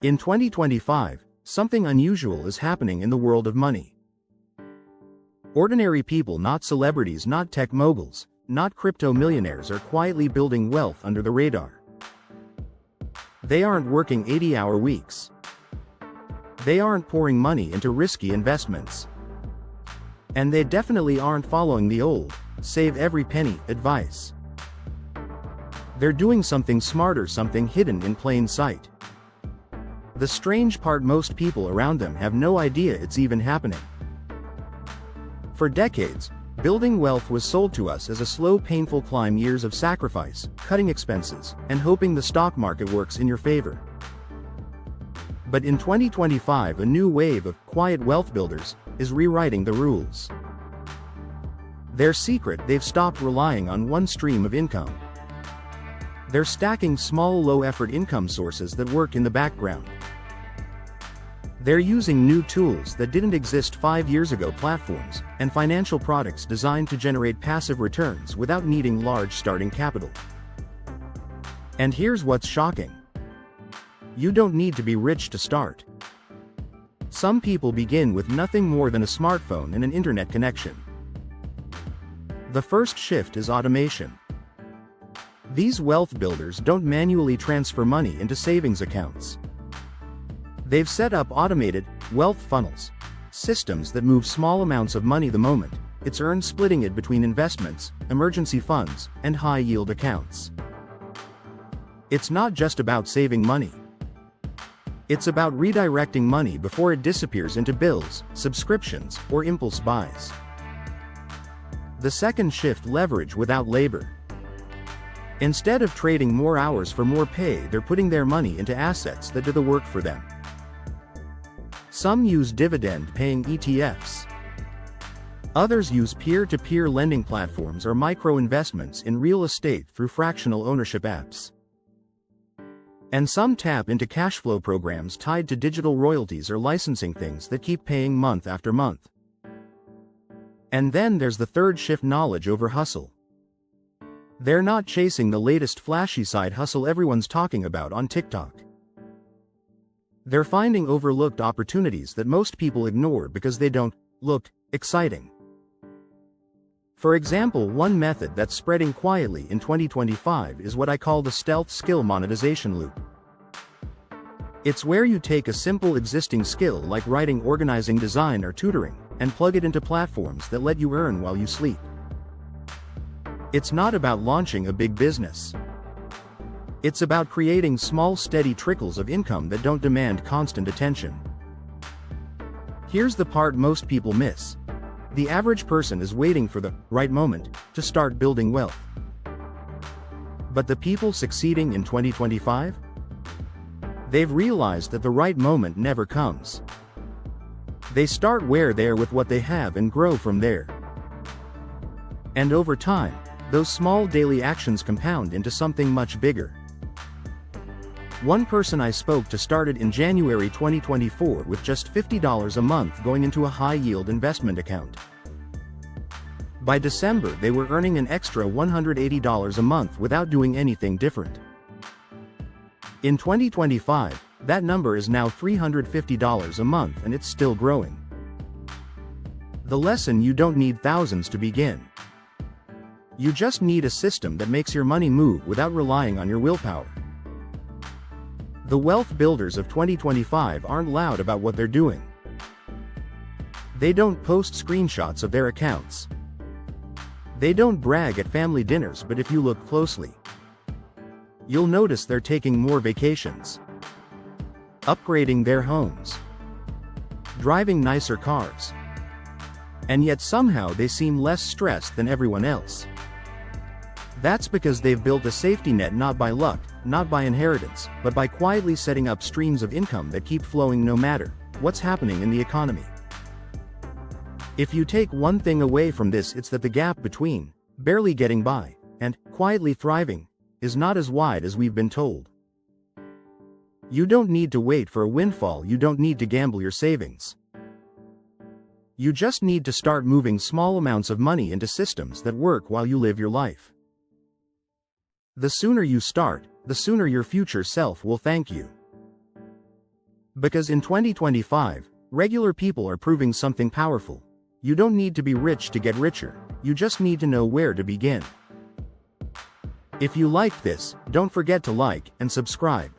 In 2025, something unusual is happening in the world of money. Ordinary people, not celebrities, not tech moguls, not crypto millionaires, are quietly building wealth under the radar. They aren't working 80-hour weeks. They aren't pouring money into risky investments. And they definitely aren't following the old, save every penny, advice. They're doing something smarter, something hidden in plain sight. The strange part, most people around them have no idea it's even happening. For decades, building wealth was sold to us as a slow, painful climb, years of sacrifice, cutting expenses, and hoping the stock market works in your favor. But in 2025, a new wave of quiet wealth builders is rewriting the rules. Their secret: they've stopped relying on one stream of income. They're stacking small, low-effort income sources that work in the background. They're using new tools that didn't exist 5 years ago, platforms and financial products designed to generate passive returns without needing large starting capital. And here's what's shocking. You don't need to be rich to start. Some people begin with nothing more than a smartphone and an internet connection. The first shift is automation. These wealth builders don't manually transfer money into savings accounts. They've set up automated wealth funnels, systems that move small amounts of money the moment it's earned, splitting it between investments, emergency funds, and high-yield accounts. It's not just about saving money. It's about redirecting money before it disappears into bills, subscriptions, or impulse buys. The second shift: leverage without labor. Instead of trading more hours for more pay, they're putting their money into assets that do the work for them. Some use dividend-paying ETFs. Others use peer-to-peer lending platforms or micro-investments in real estate through fractional ownership apps. And some tap into cash flow programs tied to digital royalties or licensing, things that keep paying month after month. And then there's the third shift: knowledge over hustle. They're not chasing the latest flashy side hustle everyone's talking about on TikTok. They're finding overlooked opportunities that most people ignore because they don't look exciting. For example, one method that's spreading quietly in 2025 is what I call the stealth skill monetization loop. It's where you take a simple existing skill like writing, organizing, design, or tutoring, and plug it into platforms that let you earn while you sleep. It's not about launching a big business. It's about creating small, steady trickles of income that don't demand constant attention. Here's the part most people miss. The average person is waiting for the right moment to start building wealth. But the people succeeding in 2025? They've realized that the right moment never comes. They start where they're with what they have and grow from there. And over time, those small daily actions compound into something much bigger. One person I spoke to started in January 2024 with just $50 a month going into a high-yield investment account. By December, they were earning an extra $180 a month without doing anything different. In 2025, that number is now $350 a month, and it's still growing. The lesson: you don't need thousands to begin. You just need a system that makes your money move without relying on your willpower. The wealth builders of 2025 aren't loud about what they're doing. They don't post screenshots of their accounts. They don't brag at family dinners, but if you look closely, you'll notice they're taking more vacations, upgrading their homes, driving nicer cars. And yet somehow they seem less stressed than everyone else. That's because they've built a safety net, not by luck, not by inheritance, but by quietly setting up streams of income that keep flowing no matter what's happening in the economy. If you take one thing away from this, it's that the gap between barely getting by and quietly thriving is not as wide as we've been told. You don't need to wait for a windfall. You don't need to gamble your savings. You just need to start moving small amounts of money into systems that work while you live your life. The sooner you start, the sooner your future self will thank you. Because in 2025, regular people are proving something powerful. You don't need to be rich to get richer, you just need to know where to begin. If you liked this, don't forget to like and subscribe.